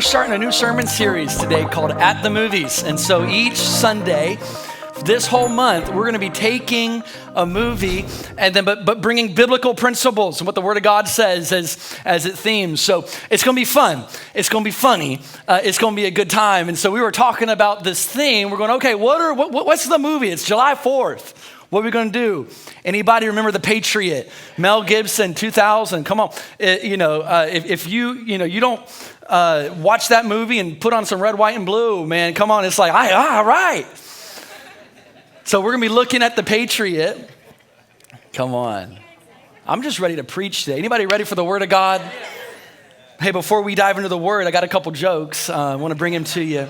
starting a new sermon series today called At the Movies. And so each Sunday, this whole month, we're going to be taking a movie and then but bringing biblical principles and what the Word of God says as it themes. So it's going to be fun. It's going to be funny. It's going to be a good time. And so we were talking about this theme. We're going, okay, what's the movie? It's July 4th. What are we going to do? Anybody remember The Patriot? Mel Gibson, 2000. Come on. If you don't watch that movie and put on some red, white, and blue, man, come on. It's like, all right. So we're going to be looking at The Patriot. Come on. I'm just ready to preach today. Anybody ready for the Word of God? Hey, before we dive into the Word, I got a couple jokes. I want to bring them to you.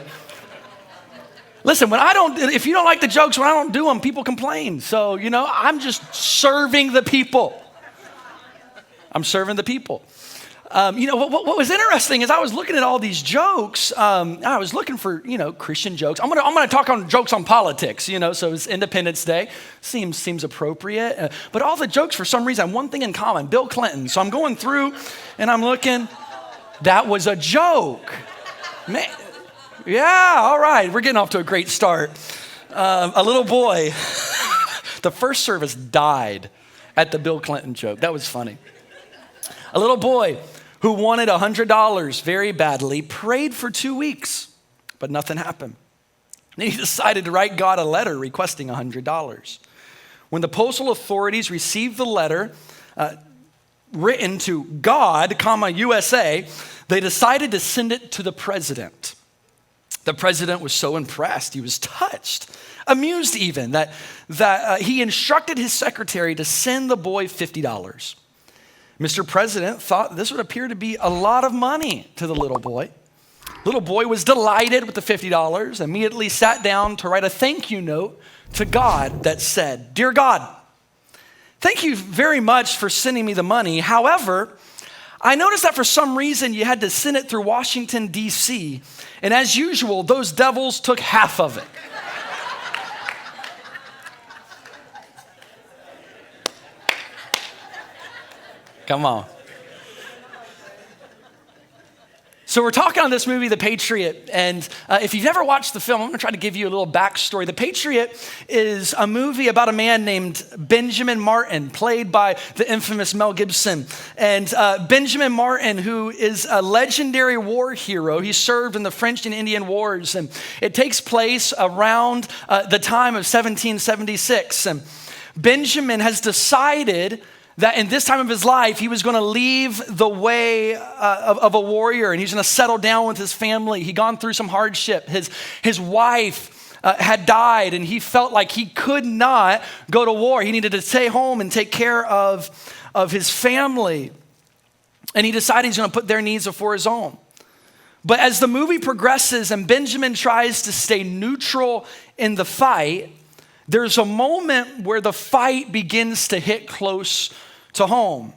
Listen, if you don't like the jokes, when I don't do them, people complain. So, I'm just serving the people. I'm serving the people. What was interesting is I was looking at all these jokes. I was looking for, Christian jokes. I'm gonna talk on jokes on politics, so it's Independence Day. Seems appropriate. But all the jokes, for some reason, have one thing in common, Bill Clinton. So I'm going through and I'm looking, that was a joke. Man. Yeah, all right. We're getting off to a great start. A little boy, the first service died at the Bill Clinton joke. That was funny. A little boy who wanted $100 very badly prayed for 2 weeks, but nothing happened. Then he decided to write God a letter requesting $100. When the postal authorities received the letter written to God, USA, they decided to send it to the president. The president was so impressed, he was touched, amused even, that he instructed his secretary to send the boy $50. Mr. President thought this would appear to be a lot of money to the little boy. Little boy was delighted with the $50, immediately sat down to write a thank you note to God that said, "Dear God, thank you very much for sending me the money. However, I noticed that for some reason you had to send it through Washington, D.C., and as usual, those devils took half of it." Come on. So we're talking on this movie, The Patriot, and if you've never watched the film, I'm going to try to give you a little backstory. The Patriot is a movie about a man named Benjamin Martin, played by the infamous Mel Gibson. And Benjamin Martin, who is a legendary war hero, he served in the French and Indian Wars, and it takes place around the time of 1776. And Benjamin has decided that in this time of his life, he was going to leave the way of a warrior, and he's going to settle down with his family. He'd gone through some hardship. His wife had died, and he felt like he could not go to war. He needed to stay home and take care of his family. And he decided he's going to put their needs before his own. But as the movie progresses and Benjamin tries to stay neutral in the fight, there's a moment where the fight begins to hit close to home.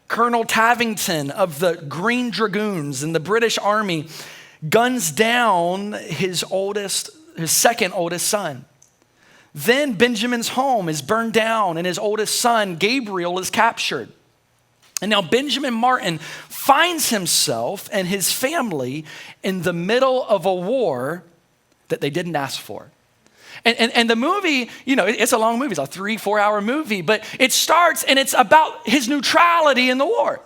Colonel Tavington of the Green Dragoons in the British Army guns down his second oldest son. Then Benjamin's home is burned down and his oldest son, Gabriel, is captured. And now Benjamin Martin finds himself and his family in the middle of a war that they didn't ask for. And the movie, it's a long movie. It's a 3-4 hour movie, but it starts and it's about his neutrality in the war.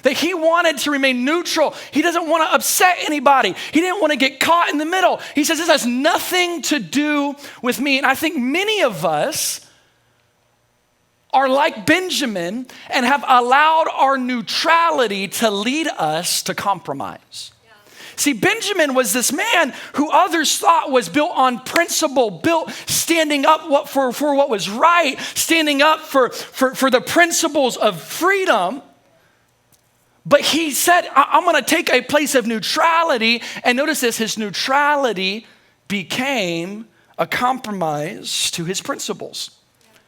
That he wanted to remain neutral. He doesn't want to upset anybody. He didn't want to get caught in the middle. He says, this has nothing to do with me. And I think many of us are like Benjamin and have allowed our neutrality to lead us to compromise. See, Benjamin was this man who others thought was built on principle, built standing up for what was right, standing up for the principles of freedom. But he said, I'm going to take a place of neutrality. And notice this, his neutrality became a compromise to his principles.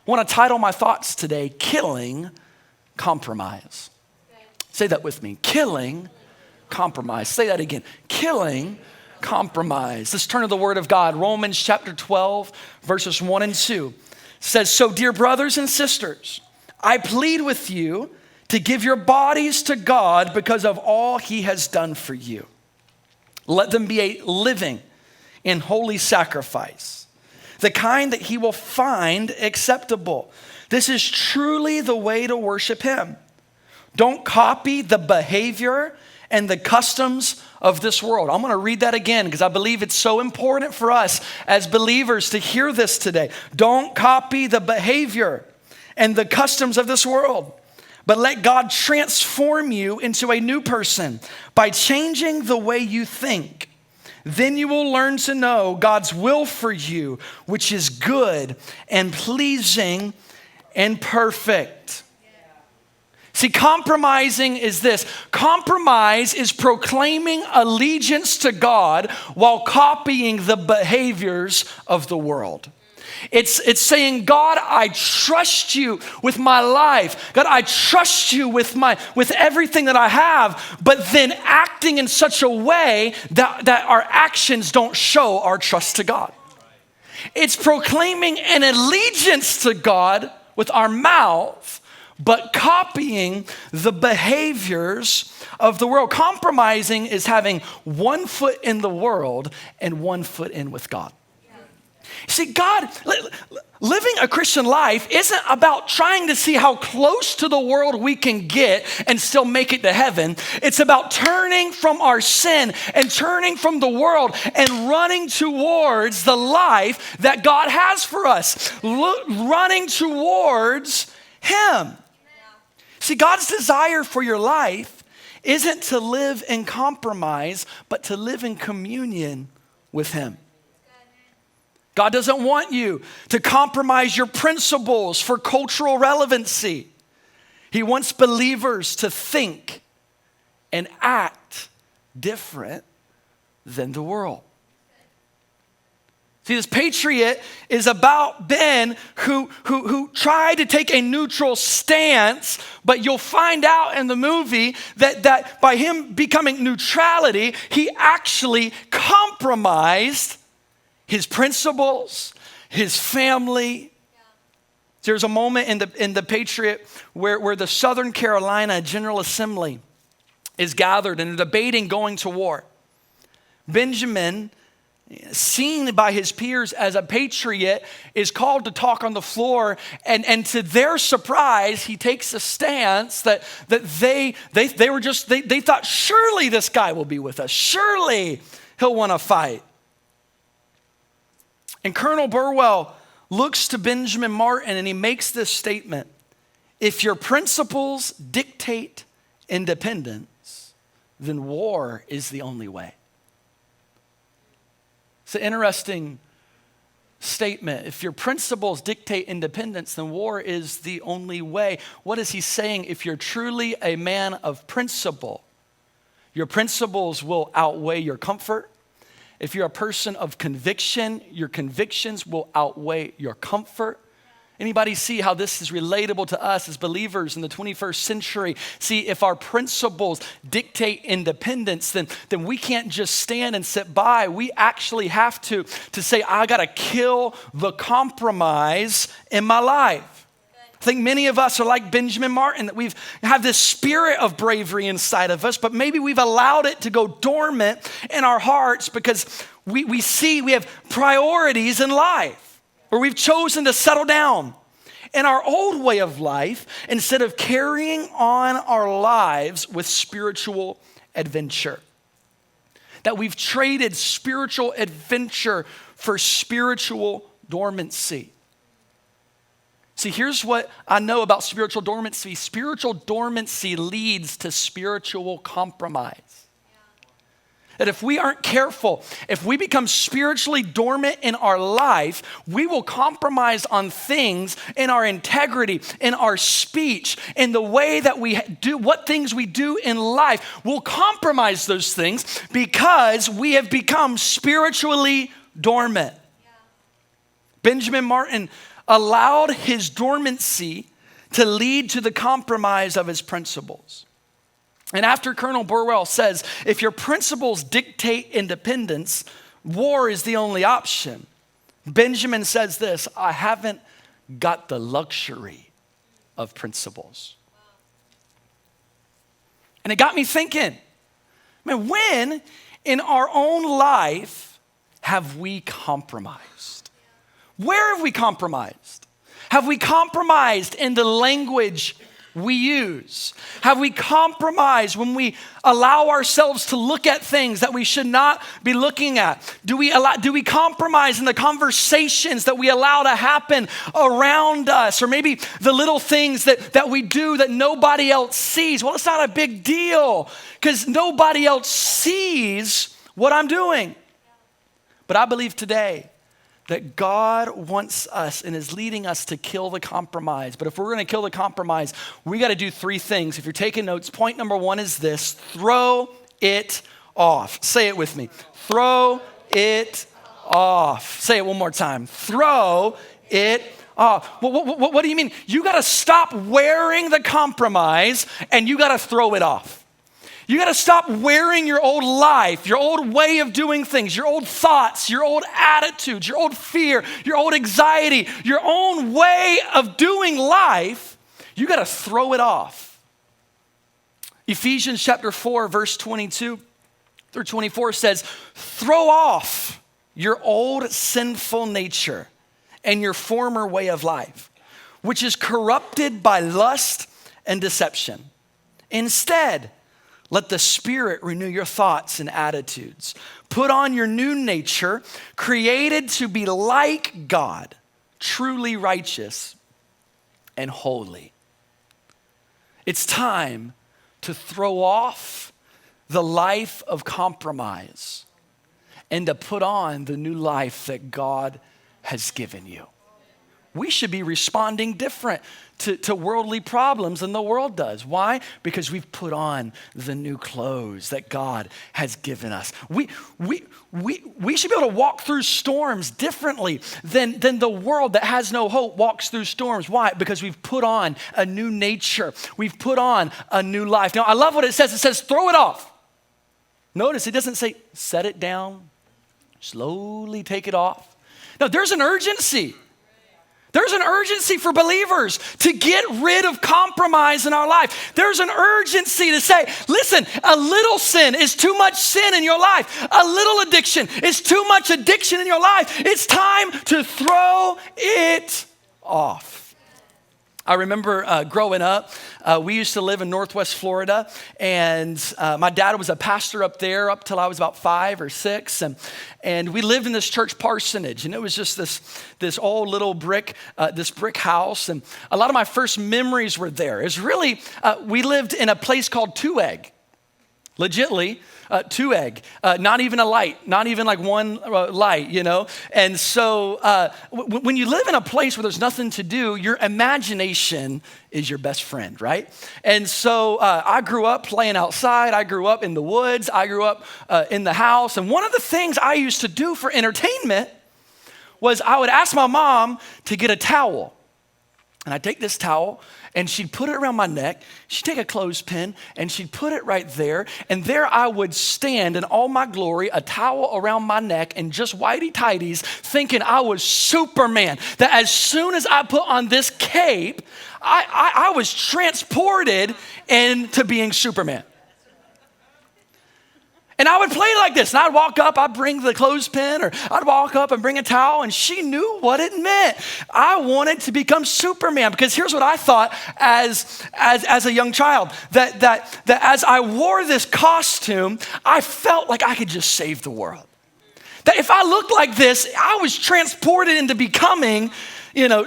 I want to title my thoughts today, Killing Compromise. Say that with me, Killing Compromise. Say that again. Killing compromise. Let's turn to the Word of God. Romans chapter 12, verses 1 and 2 says, "So dear brothers and sisters, I plead with you to give your bodies to God because of all he has done for you. Let them be a living and holy sacrifice, the kind that he will find acceptable. This is truly the way to worship him. Don't copy the behavior and the customs of this world. I'm going to read that again because I believe it's so important for us as believers to hear this today. Don't copy the behavior and the customs of this world, but let God transform you into a new person by changing the way you think. Then you will learn to know God's will for you, which is good and pleasing and perfect. See, compromising is this. Compromise is proclaiming allegiance to God while copying the behaviors of the world. It's saying, God, I trust you with my life. God, I trust you with everything that I have, but then acting in such a way that our actions don't show our trust to God. It's proclaiming an allegiance to God with our mouth, but copying the behaviors of the world. Compromising is having one foot in the world and one foot in with God. See, living a Christian life isn't about trying to see how close to the world we can get and still make it to heaven. It's about turning from our sin and turning from the world and running towards the life that God has for us. Running towards him. See, God's desire for your life isn't to live in compromise, but to live in communion with him. God doesn't want you to compromise your principles for cultural relevancy. He wants believers to think and act different than the world. See, this Patriot is about Ben who tried to take a neutral stance, but you'll find out in the movie that by him becoming neutrality, he actually compromised his principles, his family. There's a moment in the Patriot where the Southern Carolina General Assembly is gathered and debating going to war. Benjamin, seen by his peers as a patriot, is called to talk on the floor, and to their surprise, he takes a stance that they thought, surely this guy will be with us. Surely he'll want to fight. And Colonel Burwell looks to Benjamin Martin and he makes this statement: if your principles dictate independence, then war is the only way. It's an interesting statement. If your principles dictate independence, then war is the only way. What is he saying? If you're truly a man of principle, your principles will outweigh your comfort. If you're a person of conviction, your convictions will outweigh your comfort. Anybody see how this is relatable to us as believers in the 21st century? See, if our principles dictate independence, then we can't just stand and sit by. We actually have to say, I got to kill the compromise in my life. I think many of us are like Benjamin Martin, that we have this spirit of bravery inside of us, but maybe we've allowed it to go dormant in our hearts because we see we have priorities in life, or we've chosen to settle down in our old way of life instead of carrying on our lives with spiritual adventure. That we've traded spiritual adventure for spiritual dormancy. See, here's what I know about spiritual dormancy. Spiritual dormancy leads to spiritual compromise. That if we aren't careful, if we become spiritually dormant in our life, we will compromise on things in our integrity, in our speech, in the way that we do, what things we do in life. We'll compromise those things because we have become spiritually dormant. Yeah. Benjamin Martin allowed his dormancy to lead to the compromise of his principles. And after Colonel Burwell says, if your principles dictate independence, war is the only option, Benjamin says this: I haven't got the luxury of principles. And it got me thinking, man, when in our own life have we compromised? Where have we compromised? Have we compromised in the language we use? Have we compromised when we allow ourselves to look at things that we should not be looking at? Do we compromise in the conversations that we allow to happen around us? Or maybe the little things that we do that nobody else sees? Well, it's not a big deal because nobody else sees what I'm doing. But I believe today that God wants us and is leading us to kill the compromise. But if we're gonna kill the compromise, we gotta do three things. If you're taking notes, point number one is this: throw it off. Say it with me. Throw it off. Say it one more time. Throw it off. What do you mean? You gotta stop wearing the compromise and you gotta throw it off. You got to stop wearing your old life, your old way of doing things, your old thoughts, your old attitudes, your old fear, your old anxiety, your own way of doing life. You got to throw it off. Ephesians chapter 4, verse 22 through 24 says, throw off your old sinful nature and your former way of life, which is corrupted by lust and deception. Instead, let the Spirit renew your thoughts and attitudes. Put on your new nature, created to be like God, truly righteous and holy. It's time to throw off the life of compromise and to put on the new life that God has given you. We should be responding different to worldly problems than the world does. Why? Because we've put on the new clothes that God has given us. We should be able to walk through storms differently than the world that has no hope walks through storms. Why? Because we've put on a new nature. We've put on a new life. Now, I love what it says. It says, throw it off. Notice it doesn't say, set it down, slowly take it off. No, there's an urgency. There's an urgency for believers to get rid of compromise in our life. There's an urgency to say, listen, a little sin is too much sin in your life. A little addiction is too much addiction in your life. It's time to throw it off. I remember growing up, we used to live in Northwest Florida, and my dad was a pastor up there up till I was about 5 or 6, and we lived in this church parsonage, and it was just this old little brick house, and a lot of my first memories were there. It's really, we lived in a place called Two Egg, legitly. Two egg, not even a light, not even like one light, you know? And so when you live in a place where there's nothing to do, your imagination is your best friend, right? And so I grew up playing outside. I grew up in the woods. I grew up in the house. And one of the things I used to do for entertainment was I would ask my mom to get a towel. And I'd take this towel and she'd put it around my neck. She'd take a clothespin and she'd put it right there. And there I would stand in all my glory, a towel around my neck and just whitey-tighties, thinking I was Superman. That as soon as I put on this cape, I was transported into being Superman. And I would play like this, and I'd walk up, I'd bring the clothespin, or I'd walk up and bring a towel, and she knew what it meant. I wanted to become Superman, because here's what I thought as a young child, that as I wore this costume, I felt like I could just save the world. That if I looked like this, I was transported into becoming,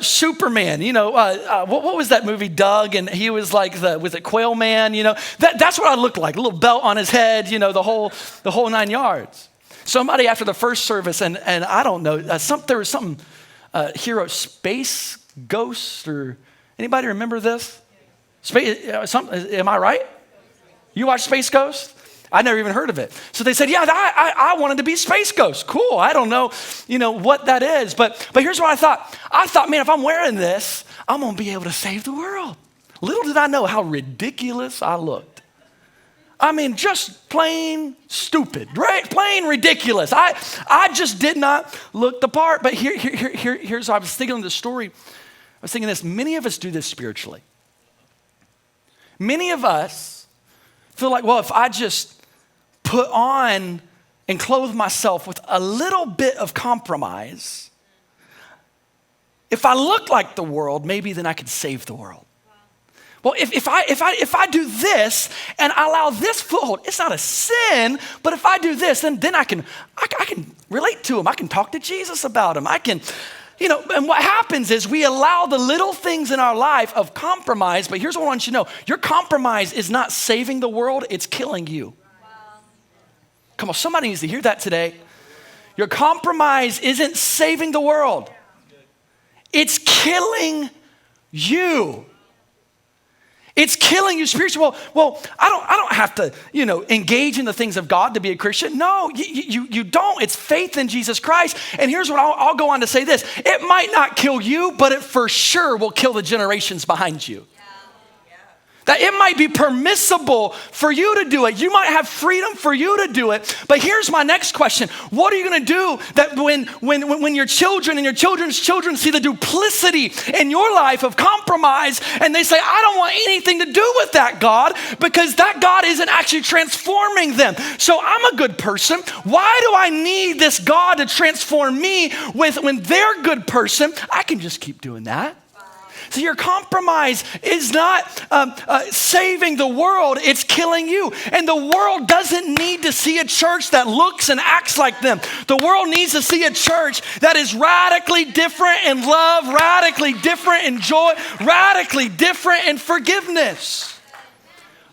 Superman. What was that movie, Doug? And he was like was it Quail Man? That's what I looked like. A little belt on his head, the whole 9 yards. Somebody after the first service, and I don't know, there was something, hero, Space Ghost, or anybody remember this? Am I right? You watch Space Ghost? I never even heard of it. So they said, yeah, I wanted to be Space Ghost. Cool. I don't know, what that is. But here's what I thought. I thought, man, if I'm wearing this, I'm going to be able to save the world. Little did I know how ridiculous I looked. I mean, just plain stupid, right? Plain ridiculous. I just did not look the part. But here's, I was thinking of the story. I was thinking this. Many of us do this spiritually. Many of us feel like, well, if I just put on and clothe myself with a little bit of compromise, if I look like the world, maybe then I could save the world. Well, if I do this and I allow this foothold, it's not a sin, but if I do this, then I can relate to him. I can talk to Jesus about him. I can, and what happens is we allow the little things in our life of compromise, but here's what I want you to know. Your compromise is not saving the world, it's killing you. Come on, somebody needs to hear that today. Your compromise isn't saving the world. It's killing you. It's killing you spiritually. Well, I don't have to, engage in the things of God to be a Christian. No, you don't. It's faith in Jesus Christ. And here's what I'll go on to say this. It might not kill you, but it for sure will kill the generations behind you. That it might be permissible for you to do it. You might have freedom for you to do it. But here's my next question. What are you going to do that when your children and your children's children see the duplicity in your life of compromise and they say, I don't want anything to do with that God because that God isn't actually transforming them. So I'm a good person. Why do I need this God to transform me when they're a good person? I can just keep doing that. So your compromise is not saving the world, it's killing you. And the world doesn't need to see a church that looks and acts like them. The world needs to see a church that is radically different in love, radically different in joy, radically different in forgiveness.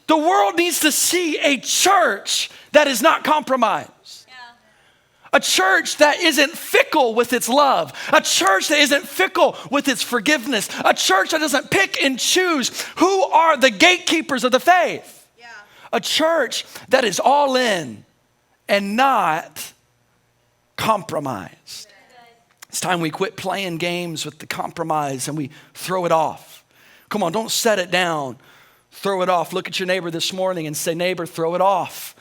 The world needs to see a church that is not compromised. A church that isn't fickle with its love. A church that isn't fickle with its forgiveness. A church that doesn't pick and choose who are the gatekeepers of the faith. Yeah. A church that is all in and not compromised. It's time we quit playing games with the compromise and we throw it off. Come on, don't set it down. Throw it off. Look at your neighbor this morning and say, neighbor, throw it off.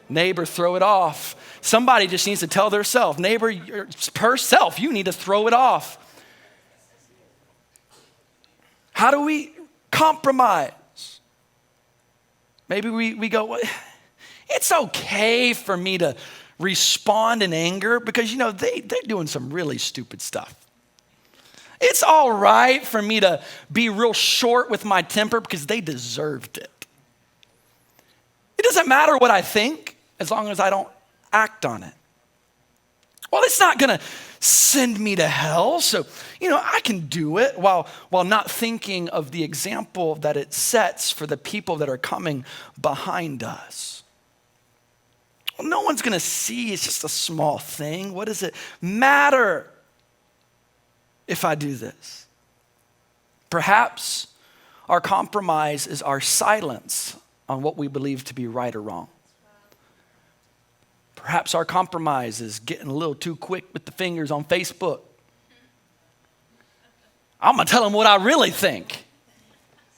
Neighbor, throw it off. Somebody just needs to tell their self, neighbor, herself, you need to throw it off. How do we compromise? Maybe we go, well, it's okay for me to respond in anger because, they're doing some really stupid stuff. It's all right for me to be real short with my temper because they deserved it. It doesn't matter what I think as long as I don't act on it. Well, it's not going to send me to hell, so, I can do it while not thinking of the example that it sets for the people that are coming behind us. Well, no one's going to see. It's just a small thing. What does it matter if I do this? Perhaps our compromise is our silence on what we believe to be right or wrong. Perhaps our compromise is getting a little too quick with the fingers on Facebook. I'm going to tell them what I really think.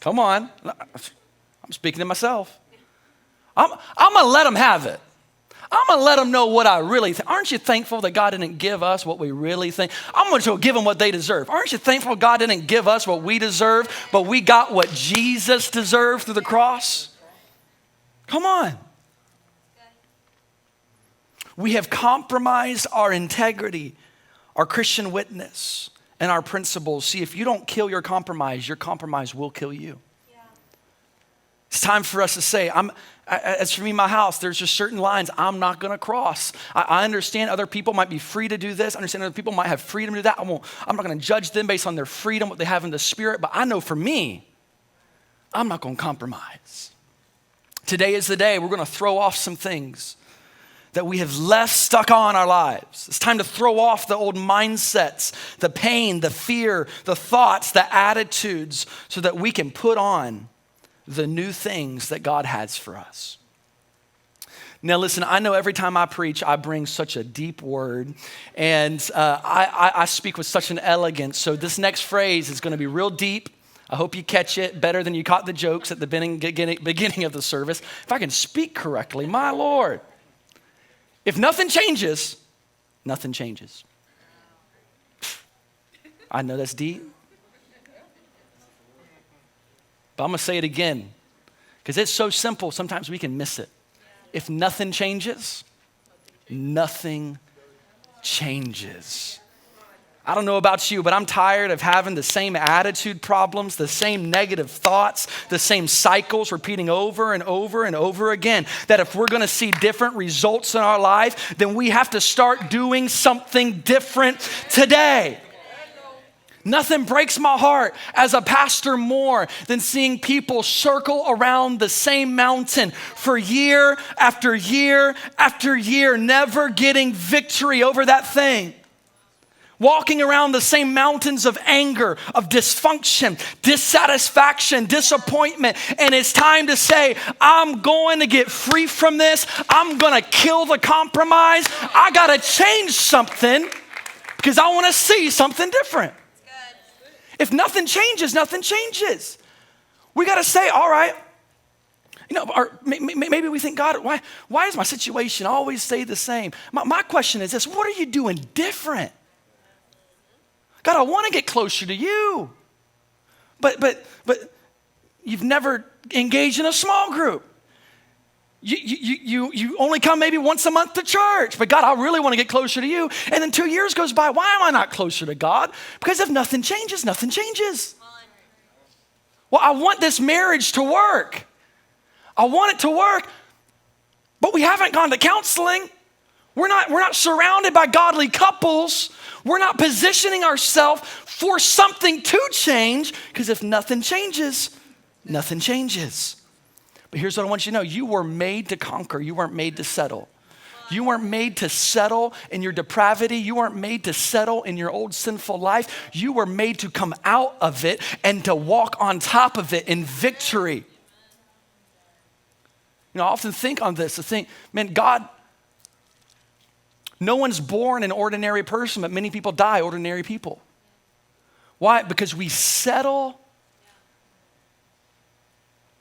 Come on. I'm speaking to myself. I'm going to let them have it. I'm going to let them know what I really think. Aren't you thankful that God didn't give us what we really think? I'm going to give them what they deserve. Aren't you thankful God didn't give us what we deserve, but we got what Jesus deserved through the cross? Come on. We have compromised our integrity, our Christian witness, and our principles. See, if you don't kill your compromise will kill you. Yeah. It's time for us to say, as for me, my house, there's just certain lines I'm not going to cross. I understand other people might be free to do this. I understand other people might have freedom to do that. I'm not going to judge them based on their freedom, what they have in the spirit. But I know for me, I'm not going to compromise. Today is the day we're going to throw off some things that we have left stuck on our lives. It's time to throw off the old mindsets, the pain, the fear, the thoughts, the attitudes, so that we can put on the new things that God has for us. Now listen, I know every time I preach, I bring such a deep word, and I speak with such an elegance, so this next phrase is going to be real deep. I hope you catch it better than you caught the jokes at the beginning of the service. If I can speak correctly, my Lord. If nothing changes, nothing changes. I know that's deep. But I'm going to say it again because it's so simple, sometimes we can miss it. If nothing changes, nothing changes. I don't know about you, but I'm tired of having the same attitude problems, the same negative thoughts, the same cycles repeating over and over and over again. That if we're going to see different results in our life, then we have to start doing something different today. Nothing breaks my heart as a pastor more than seeing people circle around the same mountain for year after year after year, never getting victory over that thing. Walking around the same mountains of anger, of dysfunction, dissatisfaction, disappointment. And it's time to say, I'm going to get free from this. I'm going to kill the compromise. I got to change something because I want to see something different. If nothing changes, nothing changes. We got to say, all right, or maybe we think, God, why does my situation always stay the same? My question is this: what are you doing different? God, I want to get closer to you. But you've never engaged in a small group. You only come maybe once a month to church. But God, I really want to get closer to you. And then 2 years goes by. Why am I not closer to God? Because if nothing changes, nothing changes. Well, I want this marriage to work. I want it to work. But we haven't gone to counseling. We're not surrounded by godly couples. We're not positioning ourselves for something to change, because if nothing changes, nothing changes. But here's what I want you to know. You were made to conquer. You weren't made to settle. You weren't made to settle in your depravity. You weren't made to settle in your old sinful life. You were made to come out of it and to walk on top of it in victory. I often think on this. I think, man, God, no one's born an ordinary person, but many people die ordinary people. Why? Because we settle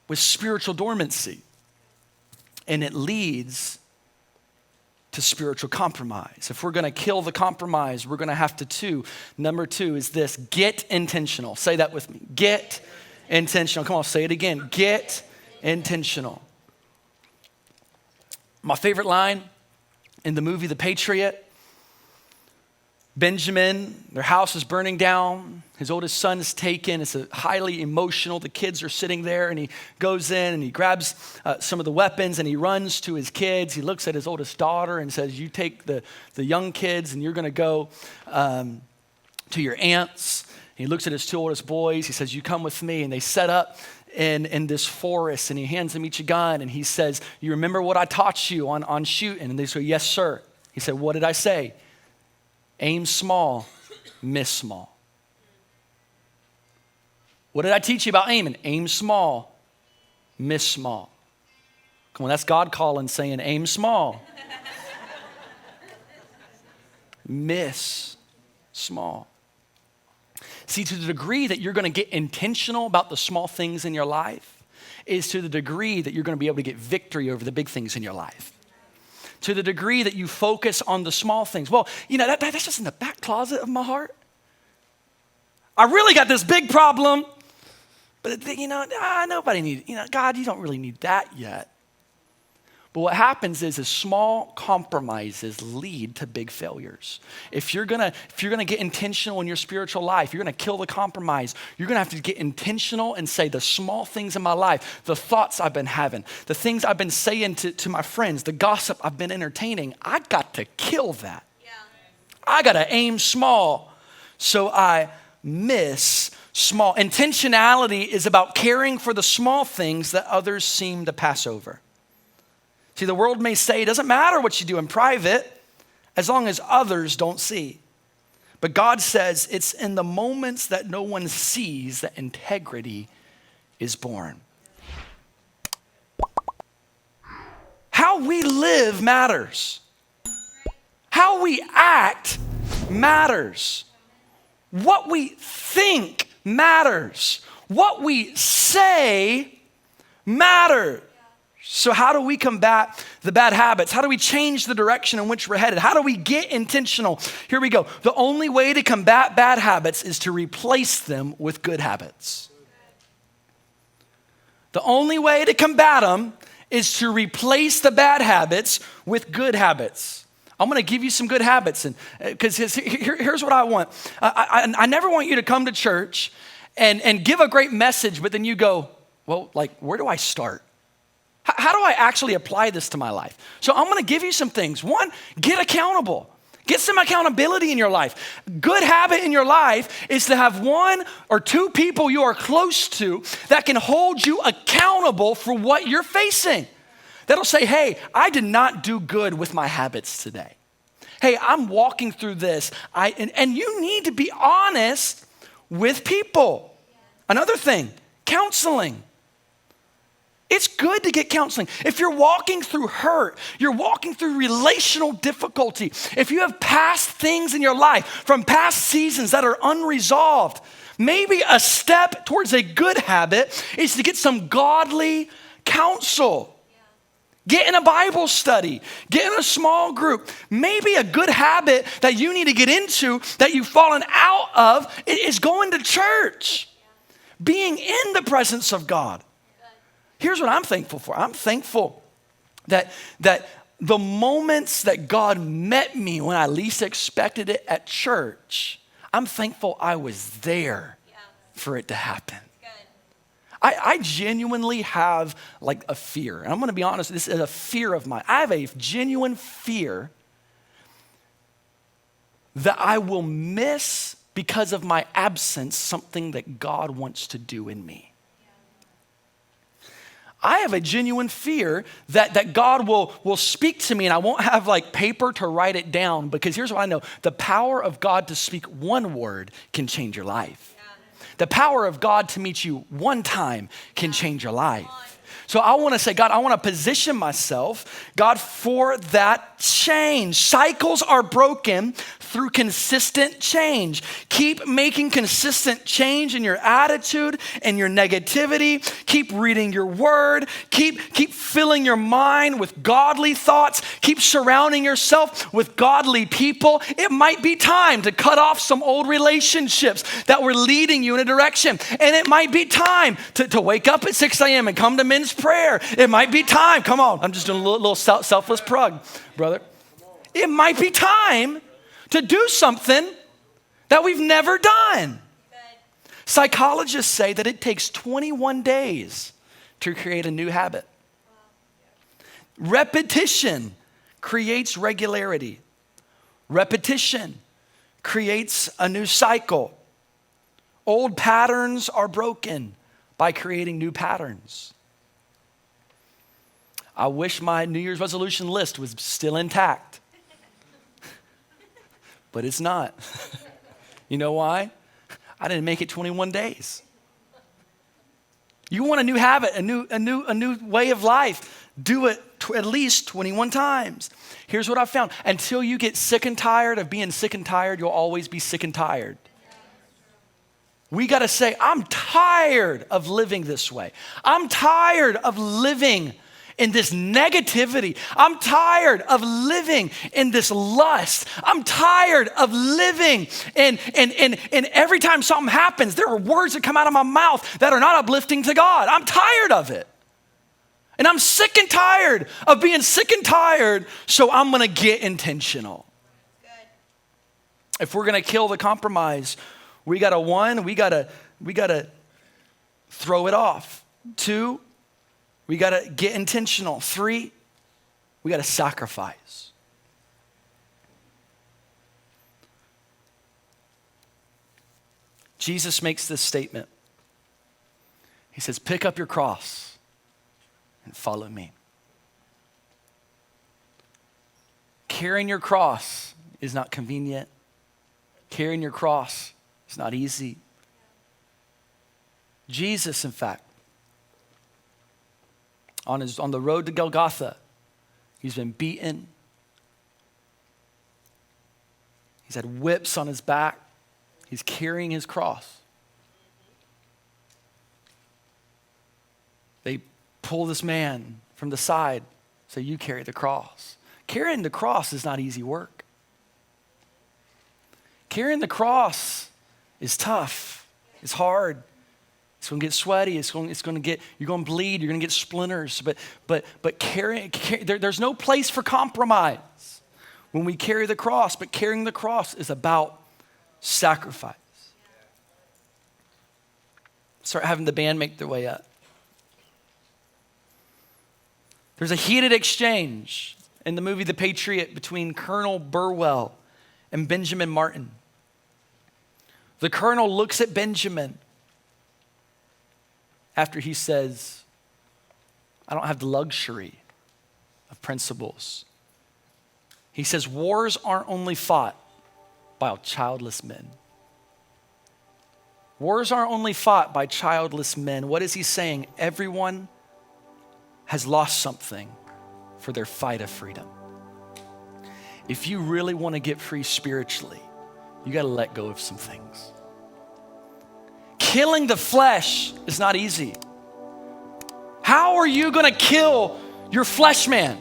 with spiritual dormancy, and it leads to spiritual compromise. If we're going to kill the compromise, we're going to have to Number 2 is this: get intentional. Say that with me. Get intentional. Come on, say it again. Get intentional. My favorite line in the movie The Patriot: Benjamin, their house is burning down. His oldest son is taken. It's highly emotional. The kids are sitting there, and he goes in and he grabs some of the weapons and he runs to his kids. He looks at his oldest daughter and says, you take the young kids and you're going to go to your aunt's. He looks at his 2 oldest boys. He says, you come with me. And they set up in this forest, and he hands them each a gun, and he says, you remember what I taught you on shooting? And they say, yes, sir. He said, what did I say? Aim small, miss small. What did I teach you about aiming? Aim small, miss small. Come on, that's God calling, saying aim small. Miss small. See, to the degree that you're going to get intentional about the small things in your life is to the degree that you're going to be able to get victory over the big things in your life. To the degree that you focus on the small things. Well, that's just in the back closet of my heart. I really got this big problem, but nobody needs, God, you don't really need that yet. But what happens is small compromises lead to big failures. If you're gonna get intentional in your spiritual life, you're gonna kill the compromise. You're gonna have to get intentional and say the small things in my life, the thoughts I've been having, the things I've been saying to my friends, the gossip I've been entertaining. I got to kill that. Yeah. I gotta aim small so I miss small. Intentionality is about caring for the small things that others seem to pass over. See, the world may say it doesn't matter what you do in private as long as others don't see. But God says it's in the moments that no one sees that integrity is born. How we live matters. How we act matters. What we think matters. What we say matters. So how do we combat the bad habits? How do we change the direction in which we're headed? How do we get intentional? Here we go. The only way to combat bad habits is to replace them with good habits. The only way to combat them is to replace the bad habits with good habits. I'm going to give you some good habits. And because here's what I want. I never want you to come to church and give a great message, but then you go, well, like, where do I start? How do I actually apply this to my life? So I'm going to give you some things. One, get accountable. Get some accountability in your life. Good habit in your life is to have one or two people you are close to that can hold you accountable for what you're facing. That'll say, hey, I did not do good with my habits today. Hey, I'm walking through this. And you need to be honest with people. Another thing, counseling. It's good to get counseling. If you're walking through hurt, you're walking through relational difficulty, if you have past things in your life from past seasons that are unresolved, maybe a step towards a good habit is to get some godly counsel. Get in a Bible study. Get in a small group. Maybe a good habit that you need to get into that you've fallen out of is going to church, being in the presence of God. Here's what I'm thankful for. I'm thankful that the moments that God met me when I least expected it at church, I'm thankful I was there for it to happen. I genuinely have like a fear. And I'm going to be honest, this is a fear of mine. I have a genuine fear that I will miss because of my absence something that God wants to do in me. I have a genuine fear that God will speak to me and I won't have like paper to write it down, because here's what I know. The power of God to speak one word can change your life. The power of God to meet you one time can change your life. So I want to say, God, I want to position myself, God, for that change. Cycles are broken through consistent change. Keep making consistent change in your attitude and your negativity. Keep reading your word. Keep filling your mind with godly thoughts. Keep surrounding yourself with godly people. It might be time to cut off some old relationships that were leading you in a direction. And it might be time to wake up at 6 a.m. and come to men's prayer. It might be time. Come on. I'm just doing a little selfless plug, brother. It might be time to do something that we've never done. Psychologists say that it takes 21 days to create a new habit. Repetition creates regularity. Repetition creates a new cycle. Old patterns are broken by creating new patterns. I wish my New Year's resolution list was still intact. But it's not. You know why? I didn't make it 21 days. You want a new habit, a new way of life, do it at least 21 times. Here's what I found. Until you get sick and tired of being sick and tired, you'll always be sick and tired. We got to say, I'm tired of living this way. I'm tired of living in this negativity. I'm tired of living in this lust. I'm tired of living and every time something happens, there are words that come out of my mouth that are not uplifting to God. I'm tired of it. And I'm sick and tired of being sick and tired, so I'm gonna get intentional. If we're gonna kill the compromise, we gotta throw it off. 2, we got to get intentional. 3, we got to sacrifice. Jesus makes this statement. He says, pick up your cross and follow me. Carrying your cross is not convenient. Carrying your cross is not easy. Jesus, in fact, on the road to Golgotha, he's been beaten. He's had whips on his back. He's carrying his cross. They pull this man from the side, say, you carry the cross. Carrying the cross is not easy work. Carrying the cross is tough. It's hard. It's going to get sweaty. You're going to bleed. You're going to get splinters. But there's no place for compromise when we carry the cross, but carrying the cross is about sacrifice. Start having the band make their way up. There's a heated exchange in the movie The Patriot between Colonel Burwell and Benjamin Martin. The colonel looks at Benjamin after he says, I don't have the luxury of principles. He says, wars aren't only fought by childless men. Wars aren't only fought by childless men. What is he saying? Everyone has lost something for their fight of freedom. If you really want to get free spiritually, you got to let go of some things. Killing the flesh is not easy. How are you going to kill your flesh man?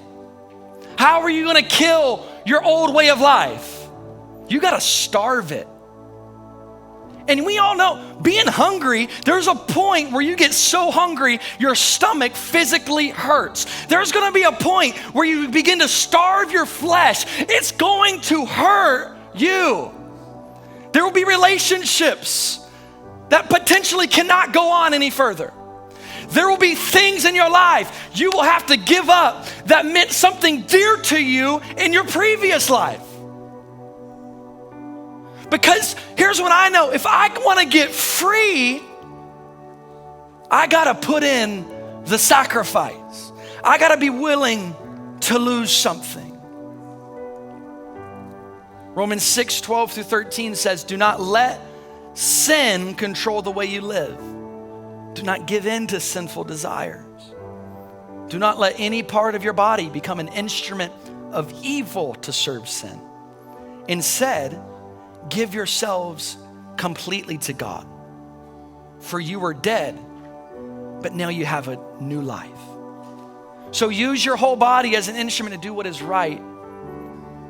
How are you going to kill your old way of life? You got to starve it. And we all know, being hungry, there's a point where you get so hungry, your stomach physically hurts. There's gonna be a point where you begin to starve your flesh. It's going to hurt you. There will be relationships that potentially cannot go on any further. There will be things in your life you will have to give up that meant something dear to you in your previous life. Because here's what I know, if I want to get free, I got to put in the sacrifice. I got to be willing to lose something. Romans 6:12-13 says, do not let sin control the way you live. Do not give in to sinful desires. Do not let any part of your body become an instrument of evil to serve sin. Instead, give yourselves completely to God. For you were dead, but now you have a new life. So use your whole body as an instrument to do what is right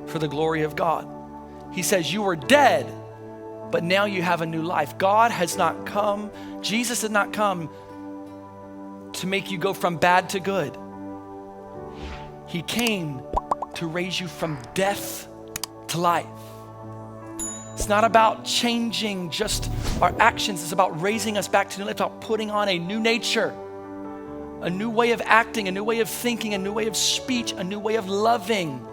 for the glory of God. He says you were dead, but now you have a new life. God has not come, Jesus did not come to make you go from bad to good. He came to raise you from death to life. It's not about changing just our actions. It's about raising us back to new life, it's about putting on a new nature, a new way of acting, a new way of thinking, a new way of speech, a new way of loving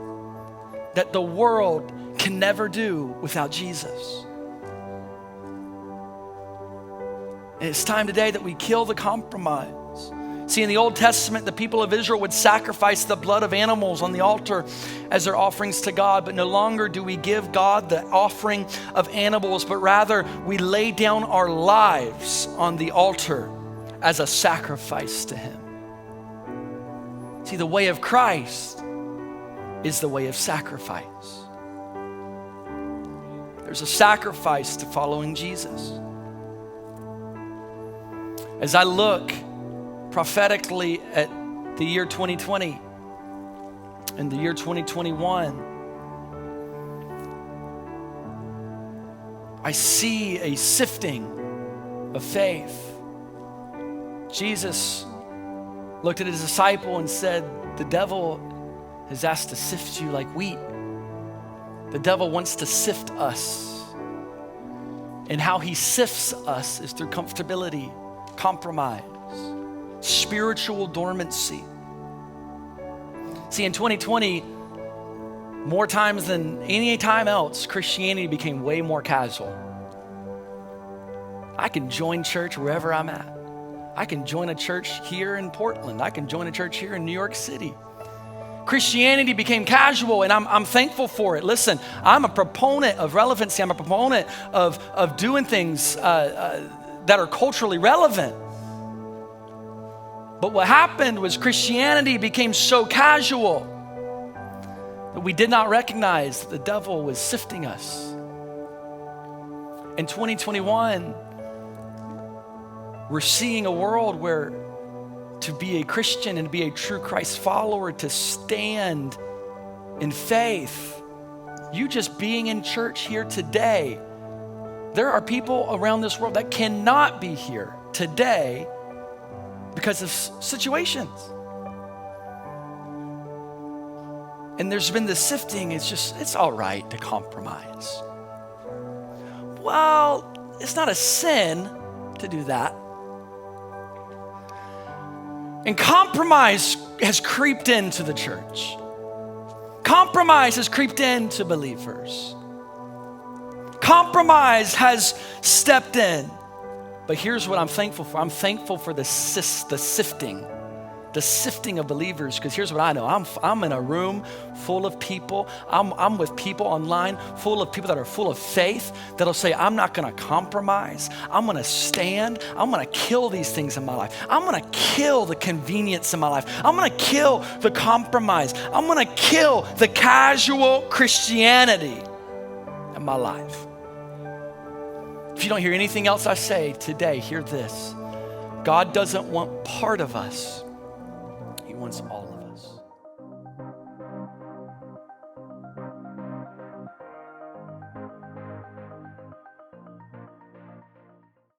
that the world can never do without Jesus. And it's time today that we kill the compromise. See, in the Old Testament, the people of Israel would sacrifice the blood of animals on the altar as their offerings to God, but no longer do we give God the offering of animals, but rather we lay down our lives on the altar as a sacrifice to Him. See, the way of Christ is the way of sacrifice. There's a sacrifice to following Jesus. As I look prophetically at the year 2020 and the year 2021, I see a sifting of faith. Jesus looked at his disciple and said, the devil has asked to sift you like wheat. The devil wants to sift us. And how he sifts us is through comfortability, compromise, spiritual dormancy. See, in 2020, more times than any time else, Christianity became way more casual. I can join church wherever I'm at. I can join a church here in Portland. I can join a church here in New York City. Christianity became casual, and I'm thankful for it. Listen, I'm a proponent of relevancy. I'm a proponent of doing things that are culturally relevant. But what happened was Christianity became so casual that we did not recognize that the devil was sifting us. In 2021, we're seeing a world where to be a Christian and to be a true Christ follower, to stand in faith, you just being in church here today, there are people around this world that cannot be here today because of situations. and there's been this sifting. It's all right to compromise. Well, it's not a sin to do that. And compromise has creeped into the church. Compromise has creeped into believers. Compromise has stepped in. But here's what I'm thankful for. I'm thankful for the sifting of believers, because here's what I know. I'm in a room full of people. I'm with people online full of people that are full of faith that'll say, I'm not gonna compromise. I'm gonna stand. I'm gonna kill these things in my life. I'm gonna kill the convenience in my life. I'm gonna kill the compromise. I'm gonna kill the casual Christianity in my life. If you don't hear anything else I say today, hear this. God doesn't want part of us. He wants all of us.